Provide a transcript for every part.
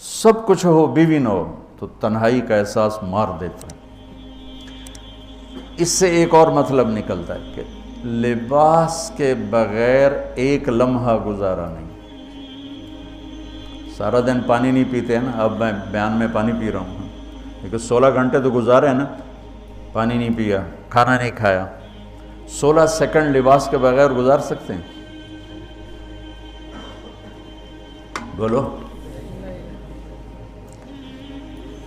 سب کچھ ہو بیوی نہ ہو تو تنہائی کا احساس مار دیتا ہے۔ اس سے ایک اور مطلب نکلتا ہے کہ لباس کے بغیر ایک لمحہ گزارا نہیں۔ سارا دن پانی نہیں پیتے ہیں نا، اب میں بیان میں پانی پی رہا ہوں، لیکن 16 گھنٹے تو گزارے ہیں نا، پانی نہیں پیا، کھانا نہیں کھایا، 16 سیکنڈ لباس کے بغیر گزار سکتے ہیں؟ بولو۔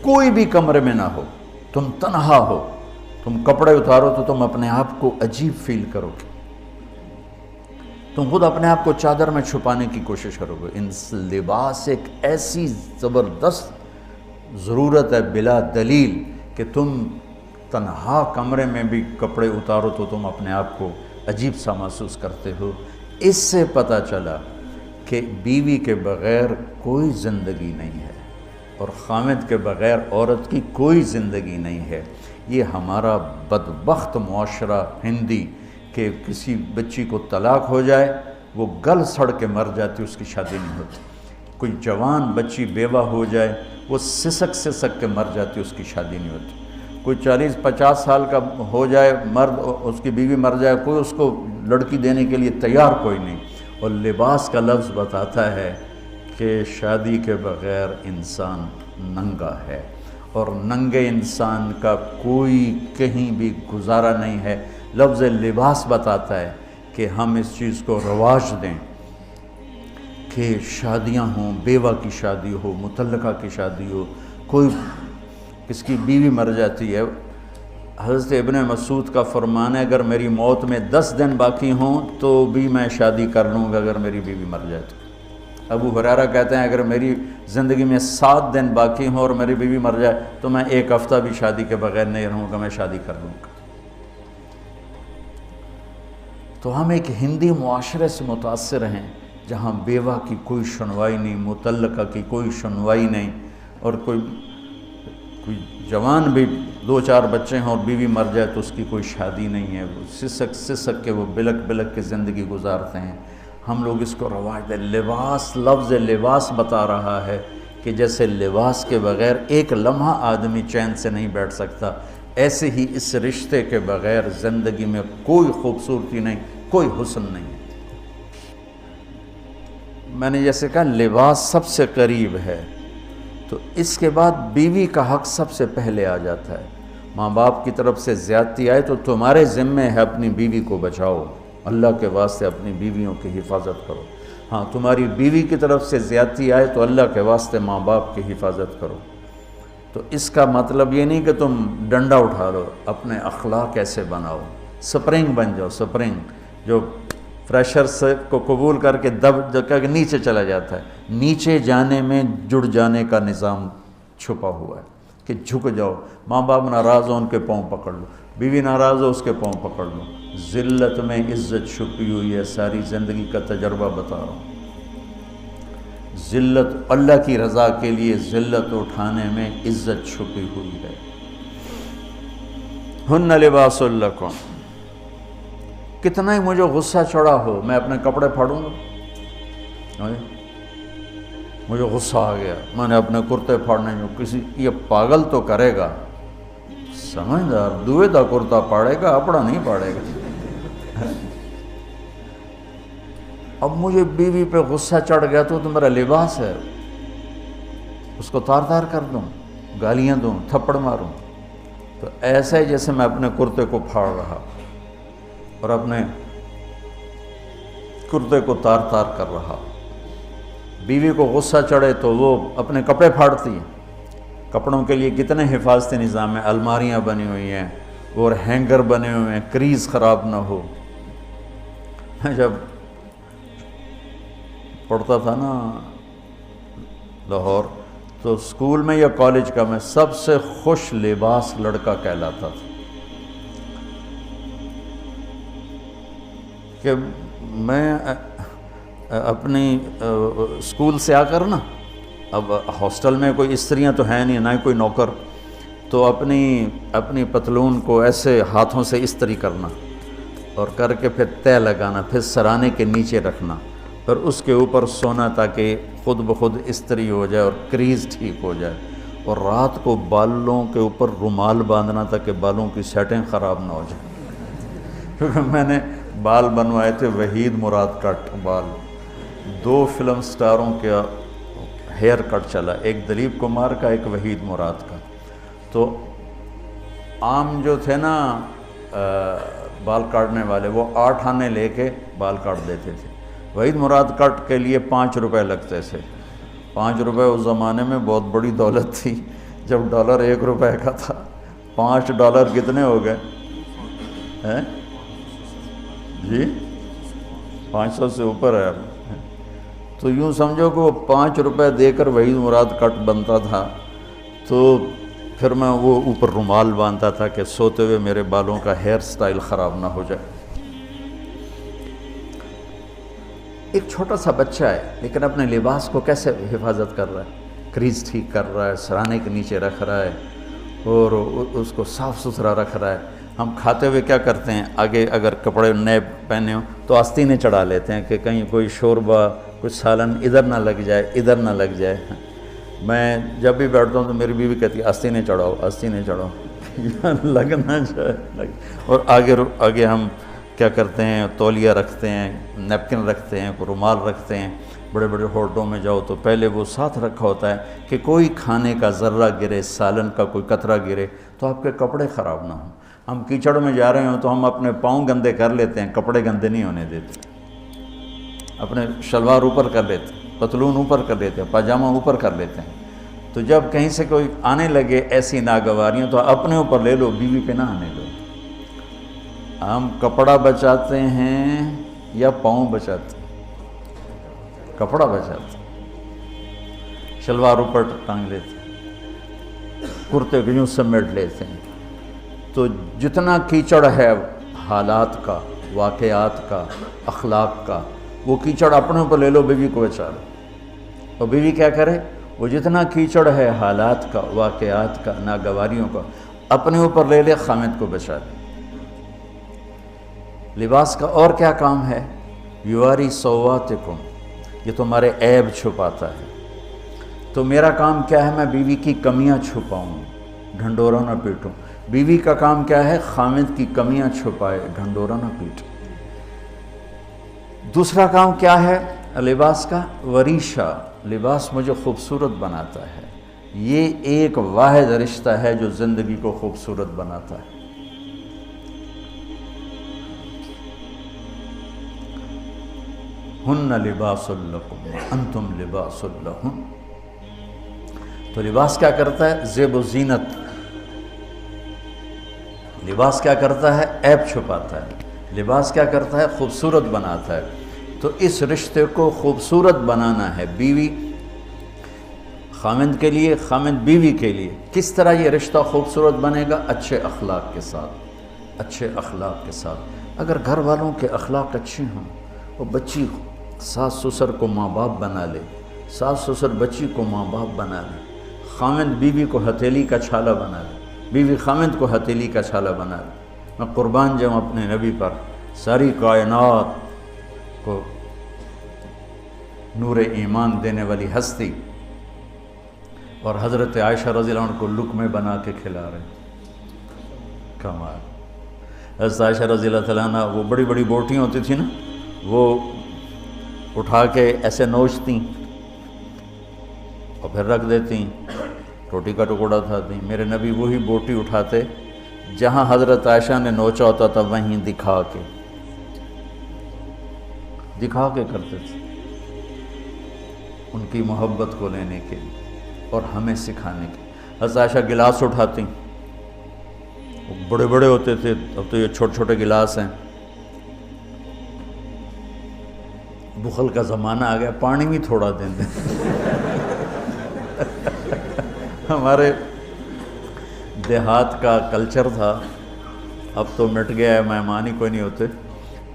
کوئی بھی کمرے میں نہ ہو، تم تنہا ہو، تم کپڑے اتارو تو تم اپنے آپ کو عجیب فیل کرو گے، تم خود اپنے آپ کو چادر میں چھپانے کی کوشش کرو گے۔ ان لباس ایک ایسی زبردست ضرورت ہے بلا دلیل کہ تم تنہا کمرے میں بھی کپڑے اتارو تو تم اپنے آپ کو عجیب سا محسوس کرتے ہو۔ اس سے پتہ چلا کہ بیوی کے بغیر کوئی زندگی نہیں ہے اور خامد کے بغیر عورت کی کوئی زندگی نہیں ہے۔ یہ ہمارا بدبخت معاشرہ ہندی کہ کسی بچی کو طلاق ہو جائے وہ گل سڑ کے مر جاتی، اس کی شادی نہیں ہوتی۔ کوئی جوان بچی بیوہ ہو جائے وہ سسک سسک کے مر جاتی، اس کی شادی نہیں ہوتی۔ کوئی 40-50 سال کا ہو جائے مرد، اس کی بیوی مر جائے، کوئی اس کو لڑکی دینے کے لیے تیار کوئی نہیں۔ اور لباس کا لفظ بتاتا ہے کہ شادی کے بغیر انسان ننگا ہے، اور ننگے انسان کا کوئی کہیں بھی گزارا نہیں ہے۔ لفظ لباس بتاتا ہے کہ ہم اس چیز کو رواج دیں کہ شادیاں ہوں، بیوہ کی شادی ہو، مطلقہ کی شادی ہو، کوئی کس کی بیوی مر جاتی ہے۔ حضرت ابن مسعود کا فرمان ہے اگر میری موت میں 10 دن باقی ہوں تو بھی میں شادی کر لوں گا اگر میری بیوی مر جائے تو۔ ابو ہریرہ کہتے ہیں اگر میری زندگی میں 7 دن باقی ہوں اور میری بیوی مر جائے تو میں 1 ہفتہ بھی شادی کے بغیر نہیں رہوں گا، میں شادی کر لوں گا۔ تو ہم ایک ہندی معاشرے سے متاثر ہیں جہاں بیوہ کی کوئی سنوائی نہیں، مطلقہ کی کوئی سنوائی نہیں، اور کوئی جوان بھی 2-4 بچے ہیں اور بیوی مر جائے تو اس کی کوئی شادی نہیں ہے، وہ سسک سسک کے وہ بلک بلک کے زندگی گزارتے ہیں۔ ہم لوگ اس کو رواج دیں۔ لباس، لفظ لباس بتا رہا ہے کہ جیسے لباس کے بغیر ایک لمحہ آدمی چین سے نہیں بیٹھ سکتا، ایسے ہی اس رشتے کے بغیر زندگی میں کوئی خوبصورتی نہیں، کوئی حسن نہیں۔ میں نے جیسے کہا لباس سب سے قریب ہے، تو اس کے بعد بیوی کا حق سب سے پہلے آ جاتا ہے۔ ماں باپ کی طرف سے زیادتی آئے تو تمہارے ذمے ہے اپنی بیوی کو بچاؤ، اللہ کے واسطے اپنی بیویوں کی حفاظت کرو۔ ہاں تمہاری بیوی کی طرف سے زیادتی آئے تو اللہ کے واسطے ماں باپ کی حفاظت کرو۔ تو اس کا مطلب یہ نہیں کہ تم ڈنڈا اٹھا لو، اپنے اخلاق ایسے بناؤ، سپرنگ بن جاؤ، سپرنگ جو فریشر سے کو قبول کر کے دب کے نیچے چلا جاتا ہے۔ نیچے جانے میں جڑ جانے کا نظام چھپا ہوا ہے کہ جھک جاؤ، ماں باپ ناراض ہو ان کے پاؤں پکڑ لو، بیوی ناراض ہو اس کے پاؤں پکڑ لو۔ ذلت میں عزت چھپی ہوئی ہے، ساری زندگی کا تجربہ بتا رہا ہوں۔ ذلت، اللہ کی رضا کے لیے ذلت اٹھانے میں عزت چھپی ہوئی ہے۔ ہن لباس لکم، کتنا ہی مجھے غصہ چڑھا ہو میں اپنے کپڑے پھاڑوں گا؟ مجھے غصہ آ گیا، میں نے اپنے کرتے پھاڑنے جو کسی یہ پاگل تو کرے گا، سمجھدار دوئے دا کرتا پاڑے گا، اپنا نہیں پاڑے گا۔ اب مجھے بیوی پہ غصہ چڑھ گیا تو میرا لباس ہے، اس کو تار تار کر دوں، گالیاں دوں، تھپڑ ماروں؟ تو ایسا ہی جیسے میں اپنے کرتے کو پھاڑ رہا اور اپنے کرتے کو تار تار کر رہا۔ بیوی کو غصہ چڑھے تو وہ اپنے کپڑے پھاڑتی ہیں۔ کپڑوں کے لیے کتنے حفاظتی نظام ہیں، الماریاں بنی ہوئی ہیں اور ہینگر بنے ہوئے ہیں، کریز خراب نہ ہو۔ جب پڑھتا تھا نا لاہور تو اسکول میں یا کالج کا میں سب سے خوش لباس لڑکا کہلاتا تھا کہ میں اپنی اسکول سے آ کر نا، اب ہاسٹل میں کوئی استریاں تو ہیں نہیں، نہ ہی کوئی نوکر، تو اپنی پتلون کو ایسے ہاتھوں سے استری کرنا اور کر کے پھر تہ لگانا، پھر سرانے کے نیچے رکھنا پھر اس کے اوپر سونا تاکہ خود بخود استری ہو جائے اور کریز ٹھیک ہو جائے، اور رات کو بالوں کے اوپر رومال باندھنا تاکہ بالوں کی سیٹیں خراب نہ ہو جائیں۔ کیونکہ میں نے بال بنوائے تھے وحید مراد کٹ بال، 2 فلم سٹاروں کا ہیئر کٹ چلا، ایک دلیپ کمار کا، ایک وحید مراد کا۔ تو عام جو تھے نا بال کاٹنے والے، وہ 8 آنے لے کے بال کاٹ دیتے تھے۔ وحید مراد کٹ کے لیے 5 روپے لگتے تھے۔ 5 روپے اس زمانے میں بہت بڑی دولت تھی، جب ڈالر 1 روپے کا تھا۔ 5 ڈالر کتنے ہو گئے ہیں جی؟ 500 سے اوپر ہے اب۔ تو یوں سمجھو کہ وہ 5 روپے دے کر وحید مراد کٹ بنتا تھا، تو پھر میں وہ اوپر رومال باندھتا تھا کہ سوتے ہوئے میرے بالوں کا ہیئر سٹائل خراب نہ ہو جائے۔ ایک چھوٹا سا بچہ ہے لیکن اپنے لباس کو کیسے حفاظت کر رہا ہے، کریز ٹھیک کر رہا ہے، سرانے کے نیچے رکھ رہا ہے اور اس کو صاف ستھرا رکھ رہا ہے۔ ہم کھاتے ہوئے کیا کرتے ہیں، آگے اگر کپڑے نئے پہنے ہوں تو آستینیں چڑھا لیتے ہیں کہ کہیں کوئی شوربہ، کچھ سالن ادھر نہ لگ جائے، ادھر نہ لگ جائے۔ میں جب بھی بیٹھتا ہوں تو میری بیوی کہتی ہے آستینیں چڑھاؤ، آستینیں چڑھاؤ، لگ نہ جائے۔ اور آگے ہم کیا کرتے ہیں، تولیہ رکھتے ہیں، نیپکن رکھتے ہیں، رومال رکھتے ہیں۔ بڑے بڑے ہوٹلوں میں جاؤ تو پہلے وہ ساتھ رکھا ہوتا ہے کہ کوئی کھانے کا ذرہ گرے، سالن کا کوئی قطرہ گرے تو آپ کے کپڑے خراب نہ ہوں۔ ہم کیچڑ میں جا رہے ہوں تو ہم اپنے پاؤں گندے کر لیتے ہیں، کپڑے گندے نہیں ہونے دیتے۔ اپنے شلوار اوپر کر لیتے ہیں، پتلون اوپر کر لیتے ہیں، پاجامہ اوپر کر لیتے ہیں۔ تو جب کہیں سے کوئی آنے لگے ایسی ناگواریاں تو اپنے اوپر لے لو، بیوی پہ نہ آنے دو۔ ہم کپڑا بچاتے ہیں یا پاؤں بچاتے ہیں؟ کپڑا بچاتے ہیں، شلوار اوپر ٹانگ لیتے ہیں، کرتے کو یوں سمیٹ لیتے ہیں۔ تو جتنا کیچڑ ہے حالات کا، واقعات کا، اخلاق کا، وہ کیچڑ اپنے اوپر لے لو، بیوی کو بچا لو۔ اور بیوی کیا کرے، وہ جتنا کیچڑ ہے حالات کا، واقعات کا، ناگواریوں کا، اپنے اوپر لے لے، خامد کو بچا لے۔ لباس کا اور کیا کام ہے، یواری سواتکم، یہ تمہارے عیب چھپاتا ہے۔ تو میرا کام کیا ہے، میں بیوی کی کمیاں چھپاؤں، ڈھنڈورا نہ پیٹوں۔ بیوی کا کام کیا ہے، خامد کی کمیاں چھپائے، ڈھنڈورا نہ پیٹے۔ دوسرا کام کیا ہے لباس کا، وریشہ، لباس مجھے خوبصورت بناتا ہے۔ یہ ایک واحد رشتہ ہے جو زندگی کو خوبصورت بناتا ہے۔ ہن لباس لکم انتم لباس لہن۔ تو لباس کیا کرتا ہے، زیب و زینت۔ لباس کیا کرتا ہے، عیب چھپاتا ہے۔ لباس کیا کرتا ہے، خوبصورت بناتا ہے۔ تو اس رشتے کو خوبصورت بنانا ہے، بیوی خامند کے لیے، خامند بیوی کے لیے۔ کس طرح یہ رشتہ خوبصورت بنے گا، اچھے اخلاق کے ساتھ، اچھے اخلاق کے ساتھ۔ اگر گھر والوں کے اخلاق اچھے ہوں، وہ بچی ساس سسر کو ماں باپ بنا لے، ساس سسر بچی کو ماں باپ بنا لے، خامند بیوی کو ہتھیلی کا چھالا بنا لے، بیوی خامند کو ہتھیلی کا چھالا بنا لے۔ میں قربان جاؤں اپنے نبی پر، ساری کائنات کو نور ایمان دینے والی ہستی، اور حضرت عائشہ رضی اللہ عنہ کو لقمے بنا کے کھلا رہے ہیں۔ کمال۔ حضرت عائشہ رضی اللہ تعالیٰ عنہ، وہ بڑی بڑی بوٹیاں ہوتی تھیں نا، وہ اٹھا کے ایسے نوچتیں اور پھر رکھ دیتیں، روٹی کا ٹکڑا اٹھاتی۔ میرے نبی وہی بوٹی اٹھاتے جہاں حضرت عائشہ نے نوچا ہوتا تھا، وہیں دکھا کے کرتے تھے، ان کی محبت کو لینے کے لیے اور ہمیں سکھانے کے۔ حضرت عائشہ گلاس اٹھاتی، وہ بڑے بڑے ہوتے تھے، اب تو یہ چھوٹے چھوٹے گلاس ہیں۔ بخل کا زمانہ آ گیا، پانی بھی تھوڑا دیں دیں۔ ہمارے دیہات کا کلچر تھا، اب تو مٹ گیا ہے، مہمان ہی کوئی نہیں ہوتے۔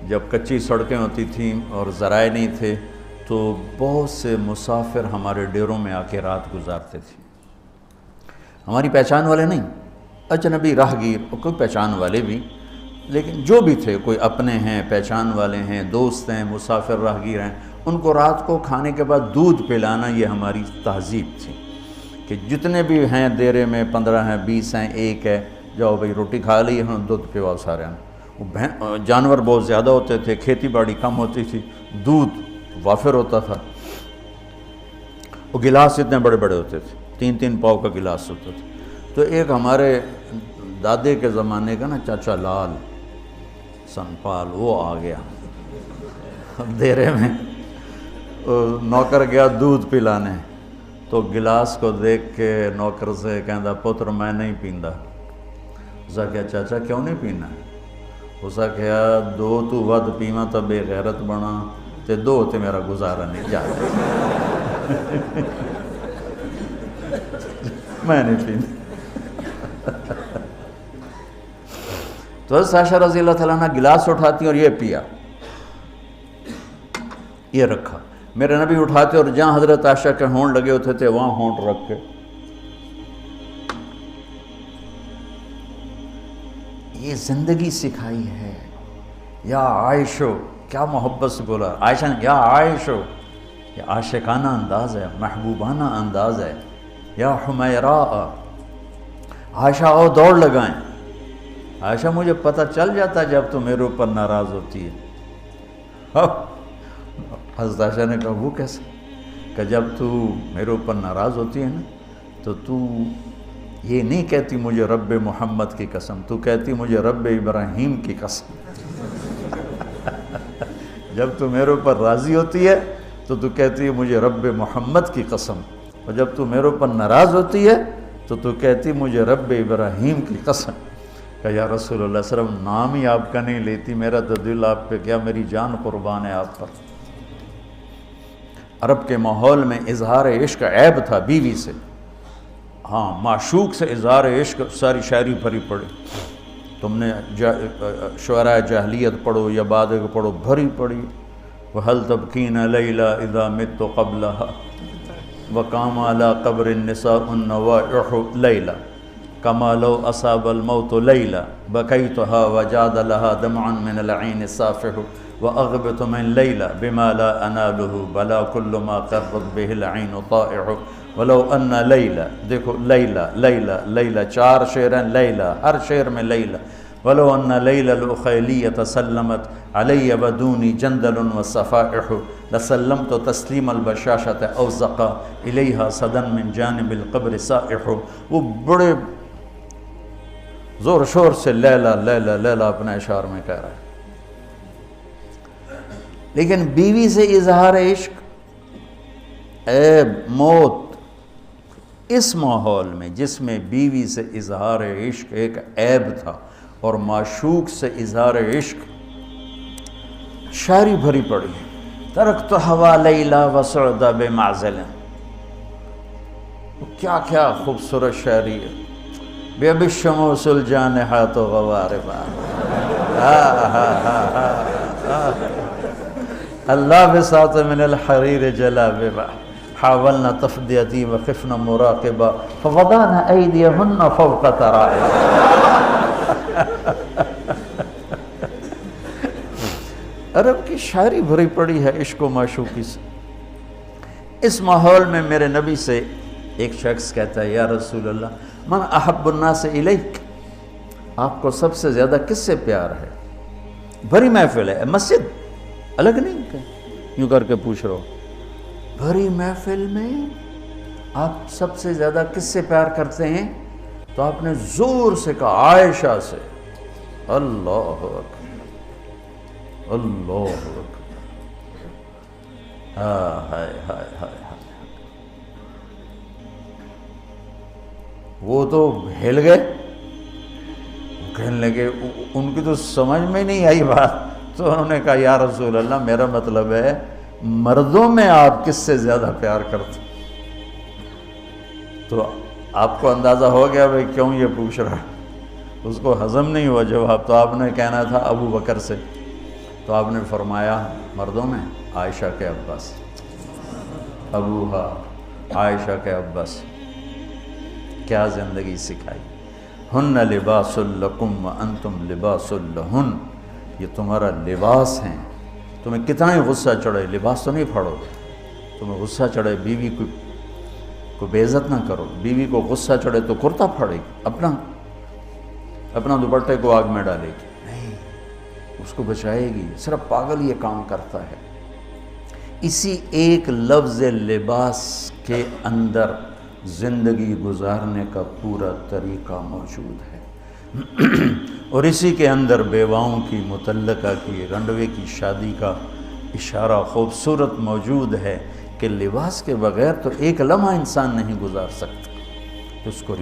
جب کچی سڑکیں ہوتی تھیں اور ذرائع نہیں تھے تو بہت سے مسافر ہمارے ڈیروں میں آ کے رات گزارتے تھے۔ ہماری پہچان والے نہیں، اجنبی راہگیر، اور کوئی پہچان والے بھی، لیکن جو بھی تھے، کوئی اپنے ہیں، پہچان والے ہیں، دوست ہیں، مسافر راہگیر ہیں، ان کو رات کو کھانے کے بعد دودھ پلانا یہ ہماری تہذیب تھی کہ جتنے بھی ہیں دیرے میں 15 ہیں 20 ہیں 1 ہے، جاؤ بھائی روٹی کھا لی ہاں دودھ پواؤ سارے ہیں۔ وہ جانور بہت زیادہ ہوتے تھے، کھیتی باڑی کم ہوتی تھی، دودھ وافر ہوتا تھا، وہ گلاس اتنے بڑے بڑے ہوتے تھے، 3 پاؤ کا گلاس ہوتا تھا۔ تو ایک ہمارے دادے کے زمانے کا نا چاچا لال سنپال وہ آ گیا دیرے میں، نوکر گیا دودھ پلانے، تو گلاس کو دیکھ کے نوکر سے کہندا پتر میں نہیں پیندا۔ اسا کہا چاچا کیوں نہیں پینا؟ اسا کہا 2 تو ود پیواں تو بے غیرت بنا تے 2 تے میرا گزارا نہیں جاتا میں نہیں پیندا۔ تو حضرت عائشہ رضی اللہ تعالیٰ عنہ گلاس اٹھاتی اور یہ پیا، یہ رکھا۔ میرے نبی اٹھاتے اور جہاں حضرت عائشہ کے ہونٹ لگے ہوتے تھے وہاں ہونٹ رکھ کے یہ زندگی سکھائی ہے۔ یا عائشو، کیا محبت سے بولا عائشہ نے، یا عائشو، یہ عاشقانہ انداز ہے، محبوبانہ انداز ہے۔ یا حمیراء، عائشہ آؤ دوڑ لگائیں۔ عائشہ مجھے پتہ چل جاتا جب تو میرے اوپر ناراض ہوتی ہے۔ حضرت عائشہ نے کہا وہ کیسے؟ کہ جب تو میرے اوپر ناراض ہوتی ہے نا تو یہ نہیں کہتی مجھے رب محمد کی قسم، تو کہتی مجھے رب ابراہیم کی قسم۔ جب تو میرے اوپر راضی ہوتی ہے تو کہتی ہے مجھے رب محمد کی قسم، اور جب تو میرے اوپر ناراض ہوتی ہے تو کہتی مجھے رب ابراہیم کی قسم۔ کہ یا رسول اللہ صلی اللہ علیہ وسلم نام ہی آپ کا نہیں لیتی، میرا تو دل آپ پہ کیا، میری جان قربان ہے آپ پر۔ عرب کے ماحول میں اظہار عشق عیب تھا بیوی سے، ہاں معشوق سے اظہار عشق ساری شاعری بھری پڑی۔ تم نے شعراء جاہلیت پڑھو یا بعد کو پڑھو، بھری پڑی۔ وَهَلْ تَبْكِينَ لَيْلَا إِذَا مِتُّ قَبْلَهَا وَقَامَ عَلَىٰ قَبْرِ النِّسَاءُ النَّوَائِحُ لَيْلًا كَمَا لَوْ أَصَابَ الْمَوْتُ لَيْلًا بَكَيْتُهَا وَجَادَ لَهَا دَمْعًا مِنَ الْعَيْنِ صَافِحُ وَأَغْبِطُ مِنْ لَيْلًا بِمَا لَا أَنَالُهُ بَلَا كُلُّ مَا قَرَّتْ بِهِ الْعَيْنُ طَائِعُ وَلَوْ أَنَّ لَيْلًا، دیکھو لیلہ 4 شعر ہیں، لیلہ ہر شعر میں لیلہ۔ وَلَوْ أَنَّ لَيْلَ الْأُخَيْلِيَّةَ سَلَّمَتْ عَلَيَّ وَدُونِي جَنْدَلٌ وَصَفَائِحُ لَسَلَّمْتُ تَسْلِيمَ الْبَشَاشَةِ أَوْ زَقَى إِلَيْهَا صَدًا مِنْ جَانِبِ الْقَبْرِ سَائِحُ۔ وہ بڑے زور شور سے لیلہ لیلہ لیلہ اپنے اشعار میں کہہ رہا ہے، لیکن بیوی سے اظہار عشق عیب، موت۔ اس ماحول میں جس میں بیوی سے اظہار عشق ایک عیب تھا اور معشوق سے اظہار عشق شاعری بھری پڑی۔ ترکت ہوا لیلا وسعد بمعزل، کیا کیا خوبصورت شاعری ہے۔ بے بالشموس الجانحات غواربا، اللہ بساط من الحریر جلاببا حاولنا تفدیتی وخفنا مراقبا فوضعنا ایدیہن فوق ترائب۔ عرب کی شاعری بھری پڑی ہے عشق و معشوقی سے۔ اس ماحول میں میرے نبی سے ایک شخص کہتا ہے یا رسول اللہ من احب الناس الیک، آپ کو سب سے زیادہ کس سے پیار ہے؟ بھری محفل ہے، مسجد الگ نہیں کہ یوں کر کے پوچھ رہا ہو، بھری محفل میں آپ سب سے زیادہ کس سے پیار کرتے ہیں؟ تو آپ نے زور سے کہا عائشہ سے۔ اللہ اکبر، اللہ اکبر، ہائے ہائے ہائے۔ وہ تو ہل گئے، کہنے لگے، ان کی تو سمجھ میں نہیں آئی بات، تو انہوں نے کہا یا رسول اللہ میرا مطلب ہے مردوں میں آپ کس سے زیادہ پیار کرتے؟ تو آپ کو اندازہ ہو گیا بھائی کیوں یہ پوچھ رہا ہے، اس کو ہضم نہیں ہوا جواب۔ تو آپ نے کہنا تھا ابو بکر سے، تو آپ نے فرمایا مردوں میں عائشہ کے عباس، ابوہا عائشہ کے عباس۔ کیا زندگی سکھائی۔ ہن لباس لکم وانتم لباس لہن، یہ تمہارا لباس ہیں تمہیں کتنا ہی غصہ چڑھے لباس تو نہیں پھاڑو گے. تمہیں غصہ چڑھے بیوی کو بے عزت نہ کرو. بیوی کو غصہ چڑھے تو کرتا پھاڑے گی, اپنا دوپٹے کو آگ میں ڈالے گی, نہیں, اس کو بچائے گی. صرف پاگل یہ کام کرتا ہے. اسی ایک لفظ لباس کے اندر زندگی گزارنے کا پورا طریقہ موجود ہے. اور اسی کے اندر بیواؤں کی, مطلقہ کی, رنڈوے کی شادی کا اشارہ خوبصورت موجود ہے کہ لباس کے بغیر تو ایک لمحہ انسان نہیں گزار سکتا. تو اس کو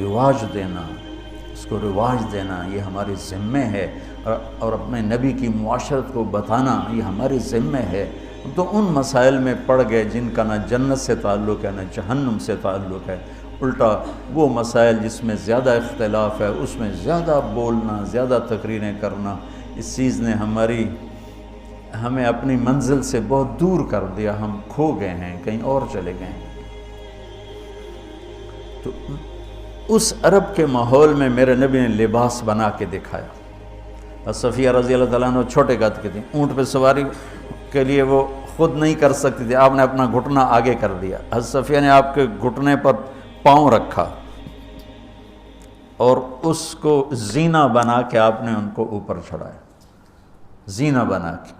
رواج دینا یہ ہمارے ذمہ ہے, اور اپنے نبی کی معاشرت کو بتانا یہ ہمارے ذمہ ہے. تو ان مسائل میں پڑ گئے جن کا نہ جنت سے تعلق ہے نہ جہنم سے تعلق ہے. الٹا وہ مسائل جس میں زیادہ اختلاف ہے اس میں زیادہ بولنا, زیادہ تقریریں کرنا, اس چیز نے ہمیں اپنی منزل سے بہت دور کر دیا. ہم کھو گئے ہیں, کہیں اور چلے گئے ہیں. تو اس عرب کے ماحول میں میرے نبی نے لباس بنا کے دکھایا. صفیہ رضی اللہ تعالیٰ عنہ چھوٹے قد کی تھیں, اونٹ پہ سواری کے لیے وہ خود نہیں کر سکتی تھی, آپ نے اپنا گھٹنا آگے کر دیا. حضرت صفیہ نے آپ کے گھٹنے پر پاؤں رکھا اور اس کو زینہ بنا کے آپ نے ان کو اوپر چڑھایا, زینہ بنا کے.